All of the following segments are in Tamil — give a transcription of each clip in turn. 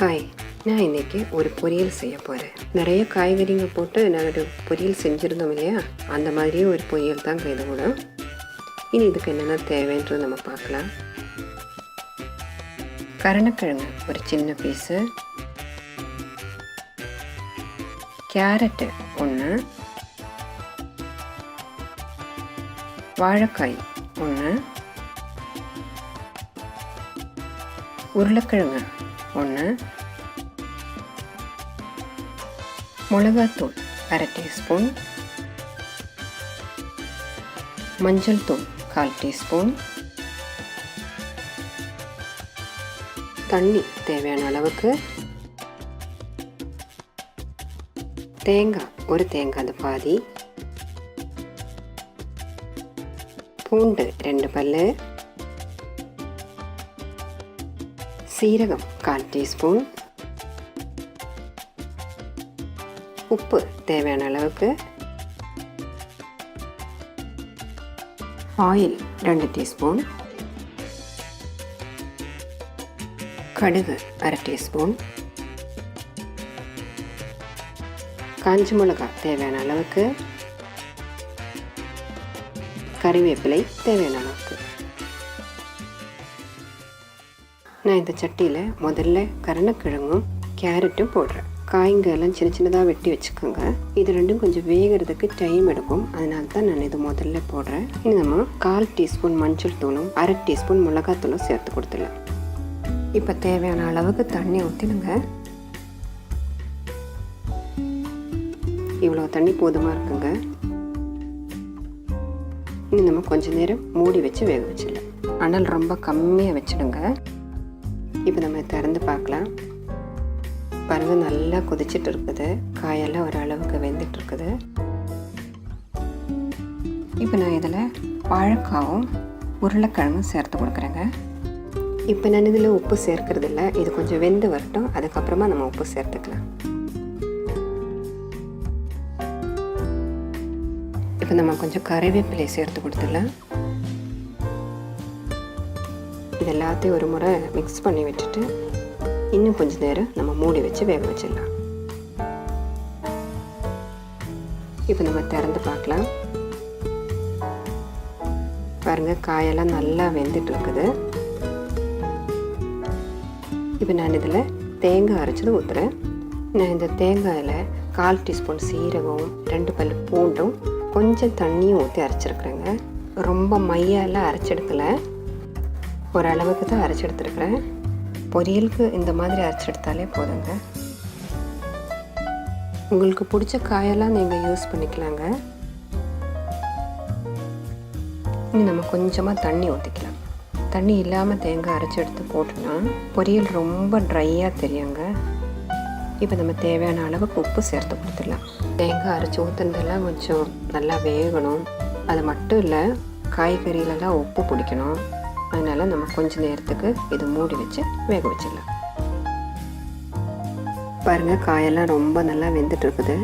ஹாய், நான் இன்றைக்கி ஒரு பொரியல் செய்ய போகிறேன். நிறைய காய்கறிங்க போட்டு நான் ஒரு பொரியல் செஞ்சுருந்தோம் இல்லையா, அந்த மாதிரியே ஒரு பொரியல் தான் இது கூட. இனி இதுக்கு என்னென்ன தேவைன்றது நம்ம பார்க்கலாம். கருணக்கிழங்கு ஒரு சின்ன பீஸு, கேரட்டு ஒன்று, வாழைக்காய் ஒன்று, உருளைக்கிழங்கு ஒன்று, மிளகாத்தூள் அரை டீஸ்பூன், மஞ்சள் தூள் 1/4 டீஸ்பூன், தண்ணி தேவையான அளவுக்கு, தேங்காய் ஒரு தேங்காய் அது பாதி, பூண்டு 2 பல்லு, சீரகம் 1/4 டீஸ்பூன், உப்பு தேவையான அளவுக்கு, ஆயில் 2 டீஸ்பூன், கடுகு அரை டீஸ்பூன், காஞ்ச மிளகாய் தேவையான அளவுக்கு, கறிவேப்பிலை தேவையான அளவுக்கு. நான் இந்த சட்டியில் முதல்ல கருணக்கிழங்கும் கேரட்டும் போடுறேன். காய்ங்கெல்லாம் சின்ன சின்னதாக வெட்டி வச்சுக்கோங்க. இது ரெண்டும் கொஞ்சம் வேகிறதுக்கு டைம் எடுக்கும், அதனால தான் நான் இது முதல்ல போடுறேன். இனி நம்ம 1/4 டீஸ்பூன் மஞ்சள் தூளும் அரை டீஸ்பூன் மிளகாத்தூளும் சேர்த்து கொடுத்துடலாம். இப்போ தேவையான அளவுக்கு தண்ணி ஊற்றிடுங்க. இவ்வளோ தண்ணி போதுமாக இருக்குங்க. இனி நம்ம கொஞ்சம் நேரம் மூடி வச்சு வேக வச்சிடலாம். அனல் ரொம்ப கம்மியாக வச்சுடுங்க. இப்போ நம்ம திறந்து பார்க்கலாம். பாருங்கள், நல்லா கொதிச்சிட்டு இருக்குது. காயெல்லாம் ஓரளவுக்கு வெந்துட்டு இருக்குது. இப்போ நான் இதில் வாழைக்காவும் உருளைக்கிழங்கும் சேர்த்து கொடுக்குறேங்க. இப்போ நான் இதில் உப்பு சேர்க்கறது இல்லை. இது கொஞ்சம் வெந்து வரட்டும், அதுக்கப்புறமா நம்ம உப்பு சேர்த்துக்கலாம். இப்போ நம்ம கொஞ்சம் கறிவேப்பிலை சேர்த்து கொடுத்துடலாம். இது எல்லாத்தையும் ஒரு முறை மிக்ஸ் பண்ணி விட்டுட்டு இன்னும் கொஞ்சம் நேரம் நம்ம மூடி வச்சு வேக வச்சிடலாம். இப்போ நம்ம திறந்து பார்க்கலாம். பாருங்கள், காயெல்லாம் நல்லா வெந்துட்டு இருக்குது. இப்போ நான் இதில் தேங்காய் அரைச்சது ஊற்றுறேன். நான் இந்த தேங்காயில் 1/4 டீஸ்பூன் சீரகம், 2 பல் பூண்டும் கொஞ்சம் தண்ணியும் ஊற்றி அரைச்சிருக்குறேங்க. ரொம்ப மையெல்லாம் அரைச்செடுக்கலை, ஓரளவுக்கு தான் அரைச்செடுத்துருக்குறேன். பொரியலுக்கு இந்த மாதிரி அரைச்செடுத்தாலே போதுங்க. உங்களுக்கு பிடிச்ச காயெல்லாம் நீங்கள் யூஸ் பண்ணிக்கலாங்க. இனி நம்ம கொஞ்சமாக தண்ணி ஊற்றிக்கலாம். தண்ணி இல்லாமல் தேங்காய் அரைச்சி எடுத்து போட்டோன்னா பொரியல் ரொம்ப ட்ரையாக தெரியுங்க. இப்போ நம்ம தேவையான அளவுக்கு உப்பு சேர்த்து கொடுத்துடலாம். தேங்காய் அரைச்சி ஊற்றுனதெல்லாம் கொஞ்சம் நல்லா வேகணும். அது மட்டும் இல்லை, காய்கறியிலலாம் உப்பு பிடிக்கணும். அதனால் நம்ம கொஞ்சம் நேரத்துக்கு இது மூடி வச்சு வேக வச்சிடலாம். பாருங்கள், காயெல்லாம் ரொம்ப நல்லா வெந்துட்டு இருக்குது.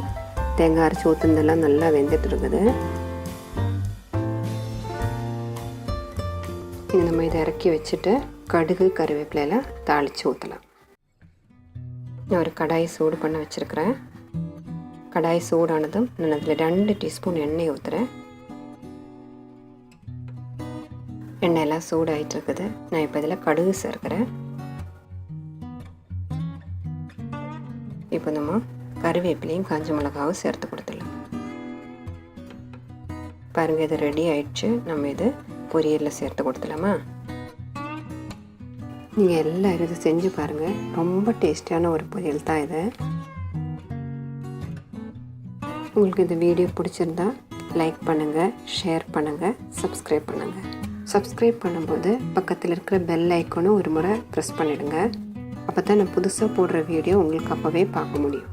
தேங்காய் அரைச்சி ஊற்றுனதெல்லாம் நல்லா வெந்துட்டு இருக்குது. இது நம்ம இதை இறக்கி வச்சுட்டு கடுகு கறிவேப்பிலையெல்லாம் தாளித்து ஊற்றலாம். நான் ஒரு கடாயை சூடு பண்ண வச்சுருக்கிறேன். கடாய் சூடானதும் நான் அதில் 2 டீஸ்பூன் எண்ணெய் ஊற்றுறேன். எண்ணெயெல்லாம் சூடாகிட்டு இருக்குது. நான் இப்போ இதில் கடுகு சேர்க்கிறேன். இப்போ நம்ம கறிவேப்பிலையும் காஞ்ச மிளகாவும் சேர்த்து கொடுத்துடலாம். பாருங்கள், இது ரெடி ஆயிடுச்சு. நம்ம இது பொரியலில் சேர்த்து கொடுத்துலாமா? நீங்கள் எல்லோரும் இதை செஞ்சு பாருங்கள். ரொம்ப டேஸ்டியான ஒரு பொரியல் தான் இது. உங்களுக்கு இந்த வீடியோ பிடிச்சிருந்தா லைக் பண்ணுங்கள், ஷேர் பண்ணுங்கள், சப்ஸ்கிரைப் பண்ணுங்கள். சப்ஸ்கிரைப் பண்ணும்போது பக்கத்தில் இருக்கிற பெல் ஐக்கானும் ஒரு முறை ப்ரெஸ் பண்ணிவிடுங்க. அப்போ தான் நான் புதுசாக போடுற வீடியோ உங்களுக்கு அப்போவே பார்க்க முடியும்.